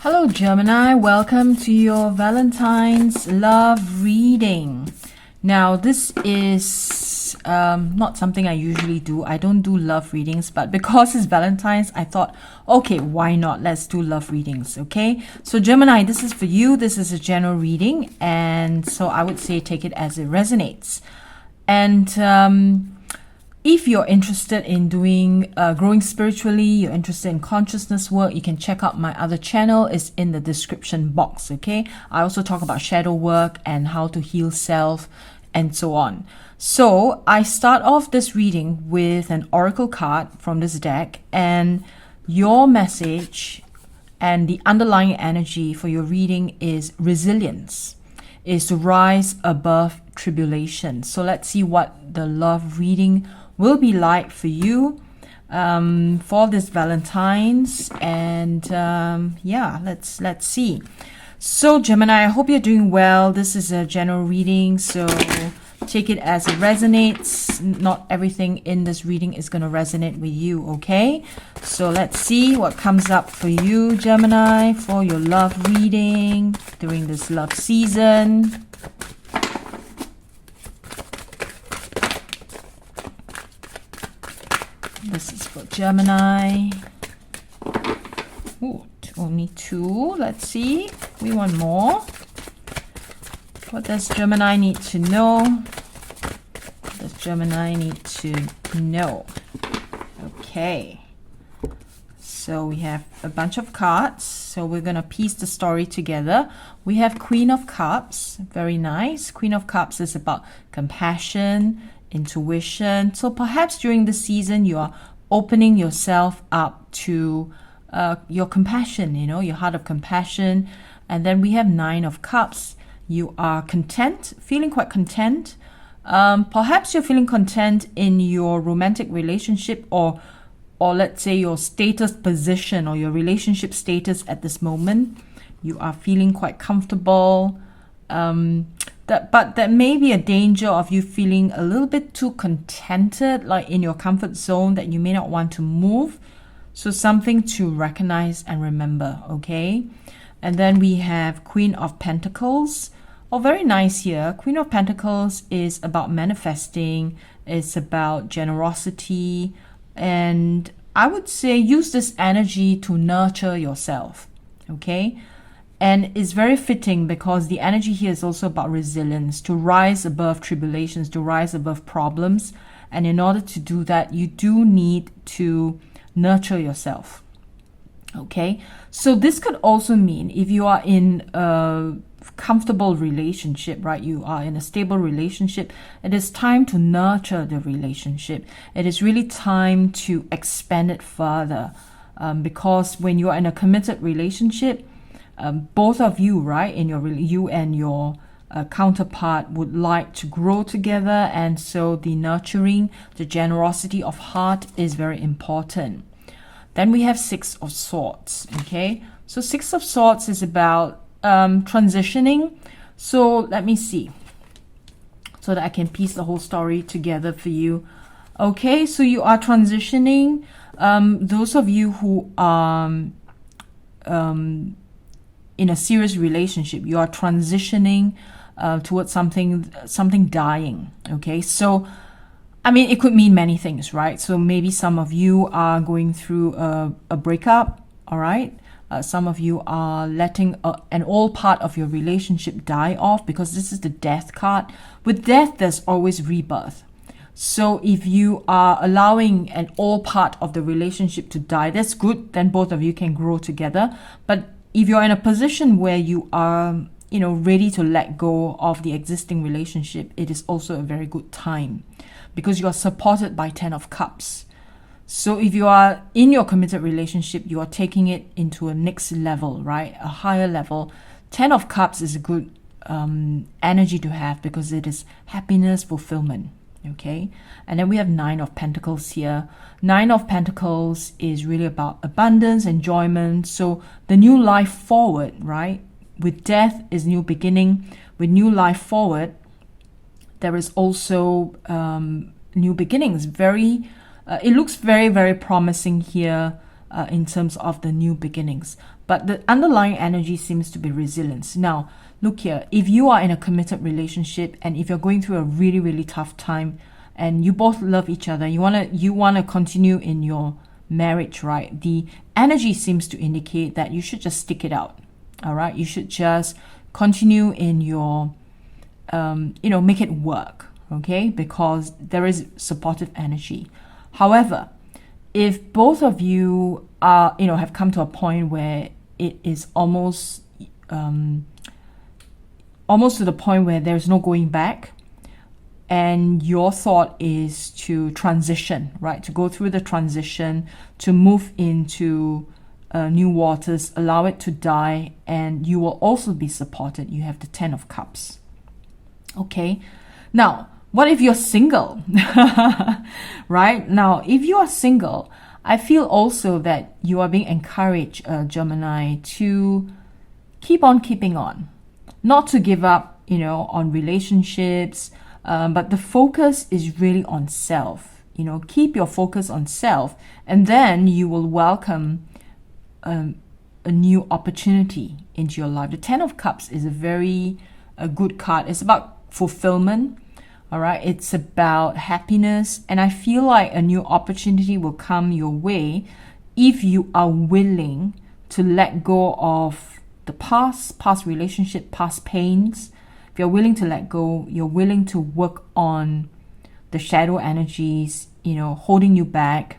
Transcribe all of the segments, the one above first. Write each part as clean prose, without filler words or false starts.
Hello, Gemini. Welcome to your Valentine's love reading. Now, this is not something I usually do. I don't do love readings, but because it's Valentine's, I thought, okay, why not? Let's do love readings, okay? So, Gemini, this is for you. This is a general reading, and so I would say take it as it resonates. And if you're interested in doing growing spiritually, you're interested in consciousness work, you can check out my other channel. It's in the description box, okay? I also talk about shadow work and how to heal self and so on. So I start off this reading with an oracle card from this deck, and your message and the underlying energy for your reading is resilience, is to rise above tribulation. So let's see what the love reading will be like for you for this Valentine's. And yeah, let's see. So Gemini, I hope you're doing well. This is a general reading, so take it as it resonates. Not everything in this reading is going to resonate with you, okay? So let's see what comes up for you, Gemini, for your love reading during this love season. This is for Gemini. Ooh, only two. Let's see. We want more. What does Gemini need to know? What does Gemini need to know? Okay. So we have a bunch of cards. So we're going to piece the story together. We have Queen of Cups. Very nice. Queen of Cups is about compassion, intuition. So perhaps during the season, you are opening yourself up to your compassion, your heart of compassion. And then we have Nine of Cups. You are content, feeling quite content. Perhaps you're feeling content in your romantic relationship, or let's say your status position or your relationship status at this moment. You are feeling quite comfortable. But there may be a danger of you feeling a little bit too contented, like in your comfort zone, that you may not want to move. So something to recognize and remember, okay? And then we have Queen of Pentacles. Oh, very nice here. Queen of Pentacles is about manifesting. It's about generosity. And I would say use this energy to nurture yourself, okay? And it's very fitting because the energy here is also about resilience, to rise above tribulations, to rise above problems. And in order to do that, you do need to nurture yourself. Okay? So this could also mean if you are in a comfortable relationship, right? You are in a stable relationship. It is time to nurture the relationship. It is really time to expand it further. Because when you are in a committed relationship, both of you, right, you and your counterpart would like to grow together, and so the nurturing, the generosity of heart is very important. Then we have Six of Swords, okay? So Six of Swords is about transitioning. So let me see, so that I can piece the whole story together for you. Okay, so you are transitioning. Those of you who are in a serious relationship, you are transitioning towards something dying, okay? So I mean, it could mean many things, right? So maybe some of you are going through a breakup, all right? Some of you are letting an old part of your relationship die off, because this is the Death card. With death, there's always rebirth. So if you are allowing an old part of the relationship to die, that's good. Then both of you can grow together. But if you're in a position where you are, ready to let go of the existing relationship, it is also a very good time, because you are supported by Ten of Cups. So if you are in your committed relationship, you are taking it into a next level, right? A higher level. Ten of Cups is a good energy to have, because it is happiness, fulfillment, okay? And then we have Nine of Pentacles here. Nine of Pentacles is really about abundance, enjoyment. So the new life forward, right? With death is new beginning. With new life forward, there is also new beginnings. It looks very, very promising here. in terms of the new beginnings. But the underlying energy seems to be resilience. Now, look here, if you are in a committed relationship and if you're going through a really, really tough time and you both love each other, you wanna continue in your marriage, right? The energy seems to indicate that you should just stick it out. All right, you should just continue in your make it work, okay? Because there is supportive energy. However, if both of you are, have come to a point where it is almost to the point where there's no going back, and your thought is to transition, right? To go through the transition, to move into new waters, allow it to die, and you will also be supported. You have the 10 of Cups. Okay, now, what if you're single? Right? Now, if you are single, I feel also that you are being encouraged, Gemini, to keep on keeping on. Not to give up, on relationships, but the focus is really on self. Keep your focus on self, and then you will welcome a new opportunity into your life. The 10 of Cups is a good card. It's about fulfillment. All right, it's about happiness, and I feel like a new opportunity will come your way if you are willing to let go of the past relationship, past pains. If you're willing to let go, you're willing to work on the shadow energies, holding you back,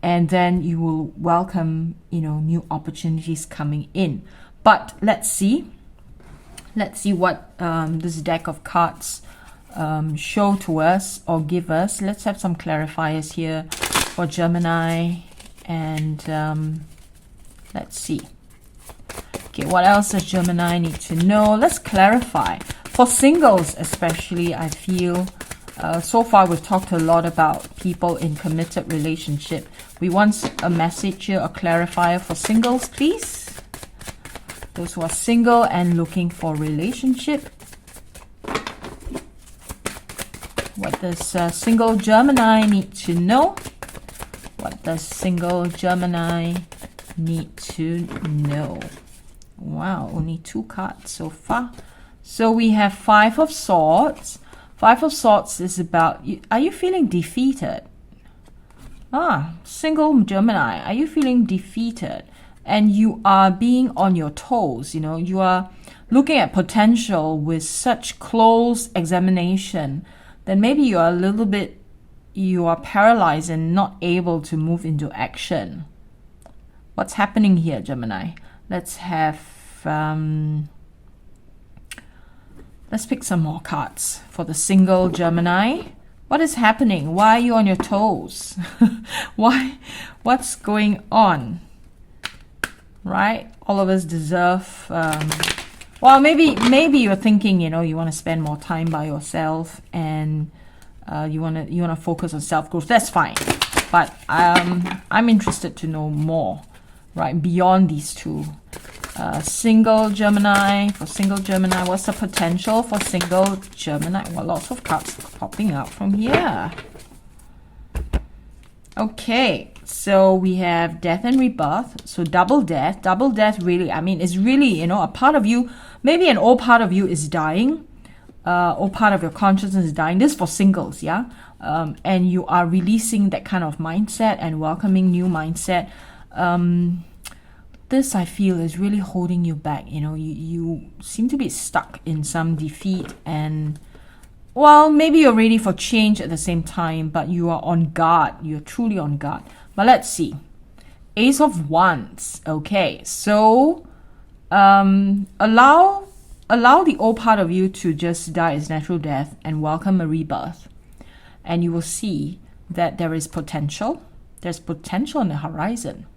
and then you will welcome, new opportunities coming in. But let's see what this deck of cards show to us or give us. Let's have some clarifiers here for Gemini, and let's see. Okay, what else does Gemini need to know? Let's clarify. For singles especially, I feel so far we've talked a lot about people in committed relationship. We want a message here, a clarifier for singles, please. Those who are single and looking for relationship. What does single Gemini need to know? What does single Gemini need to know? Wow, only 2 cards so far. So we have 5 of Swords. 5 of Swords is about, are you feeling defeated? Single Gemini, are you feeling defeated? And you are being on your toes, you are looking at potential with such close examination, then maybe you are paralyzed and not able to move into action. What's happening here, Gemini? Let's pick some more cards for the single Gemini. What is happening? Why are you on your toes? What's going on? Right? All of us deserve, maybe you're thinking, you want to spend more time by yourself, and you want to focus on self-growth. That's fine. But I'm interested to know more, right, beyond these two. Single Gemini, for single Gemini, what's the potential for single Gemini? Well, lots of cards popping out from here. Okay, so we have death and rebirth. So double death really, is really, a part of you, maybe an old part of you is dying, old part of your consciousness is dying. This is for singles, yeah? And you are releasing that kind of mindset and welcoming new mindset. This, I feel, is really holding you back. You seem to be stuck in some defeat, and maybe you're ready for change at the same time, but you are on guard. You're truly on guard. But let's see. Ace of Wands. Okay, so allow the old part of you to just die its natural death and welcome a rebirth. And you will see that there is potential. There's potential on the horizon.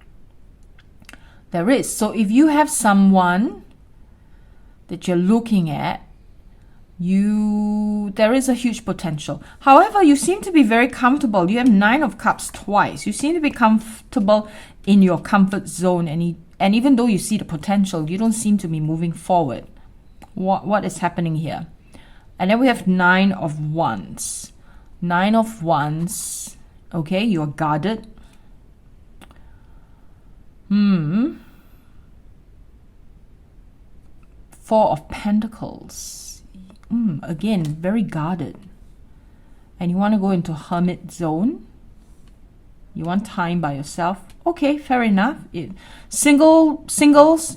There is. So if you have someone that you're looking at, there is a huge potential. However, you seem to be very comfortable. You have 9 of Cups twice. You seem to be comfortable in your comfort zone, and even though you see the potential, you don't seem to be moving forward. What is happening here? And then we have 9 of Wands. 9 of Wands. Okay, you are guarded. Four of Pentacles. Again, very guarded. And you want to go into hermit zone. You want time by yourself. Okay, fair enough. Singles,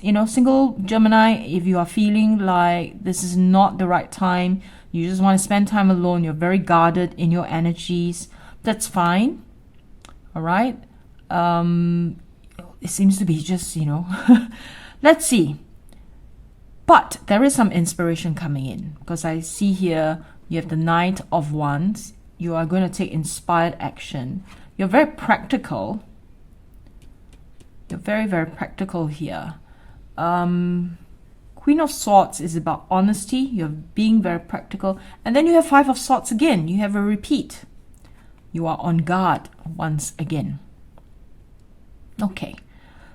single Gemini, if you are feeling like this is not the right time, you just want to spend time alone, you're very guarded in your energies, that's fine. All right. It seems to be just, let's see. But there is some inspiration coming in, because I see here you have the Knight of Wands. You are going to take inspired action. You're very practical. You're very, very practical here. Queen of Swords is about honesty. You're being very practical. And then you have Five of Swords again. You have a repeat. You are on guard once again. Okay.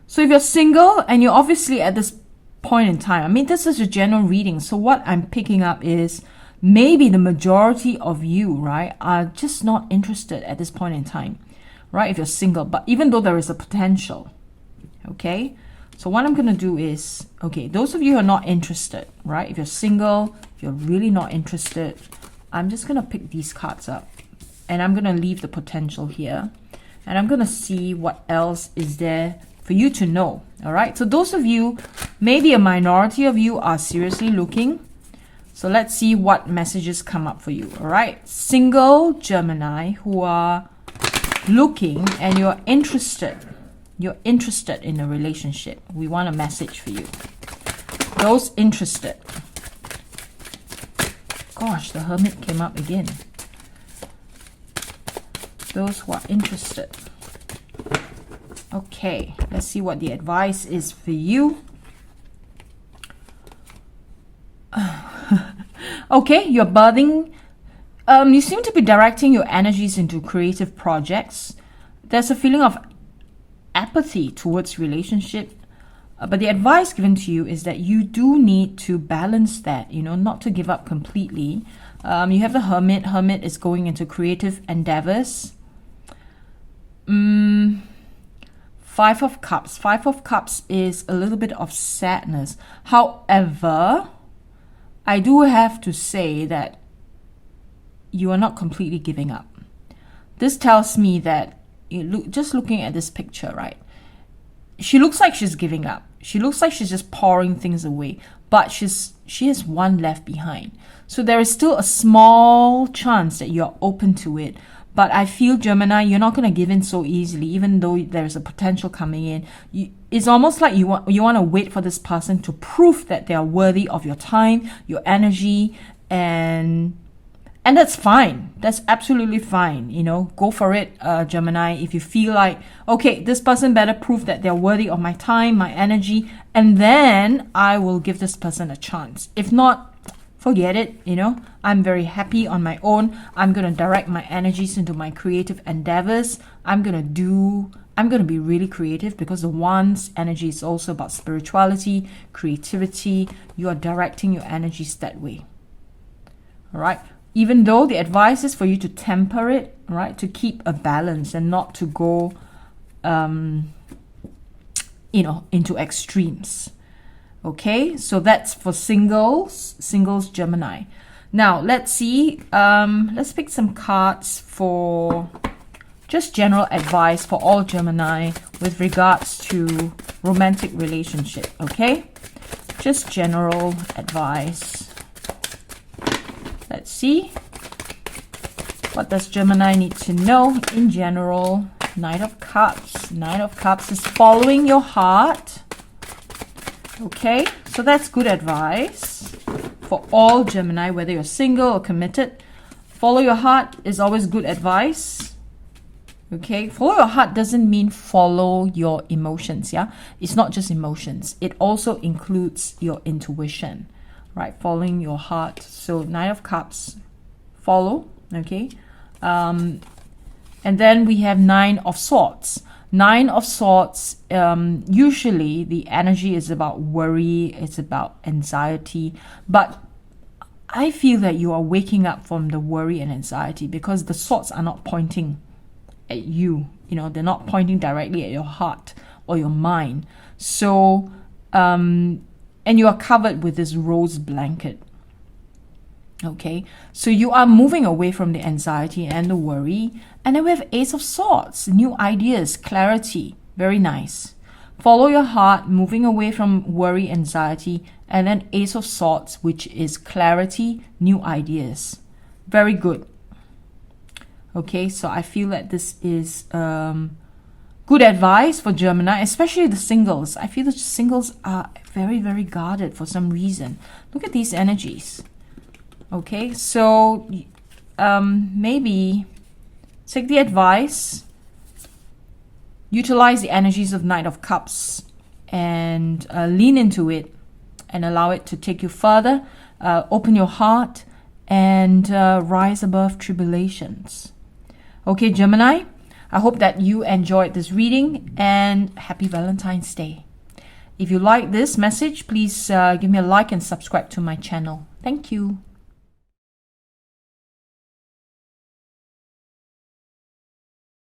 So if you're single and you're obviously at this point in time, I mean, this is a general reading. So what I'm picking up is maybe the majority of you, right, are just not interested at this point in time, right? If you're single, but even though there is a potential, okay? So what I'm going to do is, okay, those of you who are not interested, right? If you're single, if you're really not interested, I'm just going to pick these cards up and I'm going to leave the potential here. And I'm going to see what else is there for you to know, all right? So those of you, maybe a minority of you are seriously looking. So let's see what messages come up for you, all right? Single Gemini who are looking and you're interested in a relationship. We want a message for you. Those interested. Gosh, the Hermit came up again. Those who are interested. Okay, let's see what the advice is for you. Okay, you're birthing. You seem to be directing your energies into creative projects. There's a feeling of apathy towards relationship. But the advice given to you is that you do need to balance that, not to give up completely. You have the Hermit. Hermit is going into creative endeavors. Five of Cups. Five of Cups is a little bit of sadness. However, I do have to say that you are not completely giving up. This tells me that, just looking at this picture, right? She looks like she's giving up. She looks like she's just pouring things away, but she has one left behind. So there is still a small chance that you're open to it. But I feel, Gemini, you're not going to give in so easily, even though there's a potential coming in. It's almost like you want to wait for this person to prove that they are worthy of your time, your energy, and that's fine. That's absolutely fine. Go for it, Gemini. If you feel like, okay, this person better prove that they're worthy of my time, my energy, and then I will give this person a chance. If not, forget it. I'm very happy on my own. I'm going to direct my energies into my creative endeavors. I'm going to be really creative, because the Wands energy is also about spirituality, creativity. You are directing your energies that way. All right. Even though the advice is for you to temper it, right? To keep a balance and not to go, into extremes. Okay, so that's for singles Gemini. Now, let's see. Let's pick some cards for just general advice for all Gemini with regards to romantic relationship, okay? Just general advice. Let's see. What does Gemini need to know in general? Knight of Cups. Knight of Cups is following your heart. Okay, so that's good advice for all Gemini, whether you're single or committed. Follow your heart is always good advice. Okay, follow your heart doesn't mean follow your emotions, yeah? It's not just emotions. It also includes your intuition, right? Following your heart. So Knight of Cups, follow, okay? And then we have Nine of Swords. Nine of Swords, usually the energy is about worry, it's about anxiety, but I feel that you are waking up from the worry and anxiety, because the swords are not pointing at you, they're not pointing directly at your heart. or your mind. So, and you are covered with this rose blanket. Okay, so you are moving away from the anxiety and the worry. And then we have Ace of Swords, new ideas, clarity. Very nice. Follow your heart, moving away from worry, anxiety, and then Ace of Swords, which is clarity, new ideas. Very good. Okay, so I feel that this is good advice for Gemini, especially the singles. I feel the singles are very, very guarded for some reason. Look at these energies. Okay, so maybe take the advice, utilize the energies of Knight of Cups, and lean into it and allow it to take you further. Open your heart and rise above tribulations. Okay, Gemini, I hope that you enjoyed this reading, and happy Valentine's Day. If you like this message, please give me a like and subscribe to my channel. Thank you.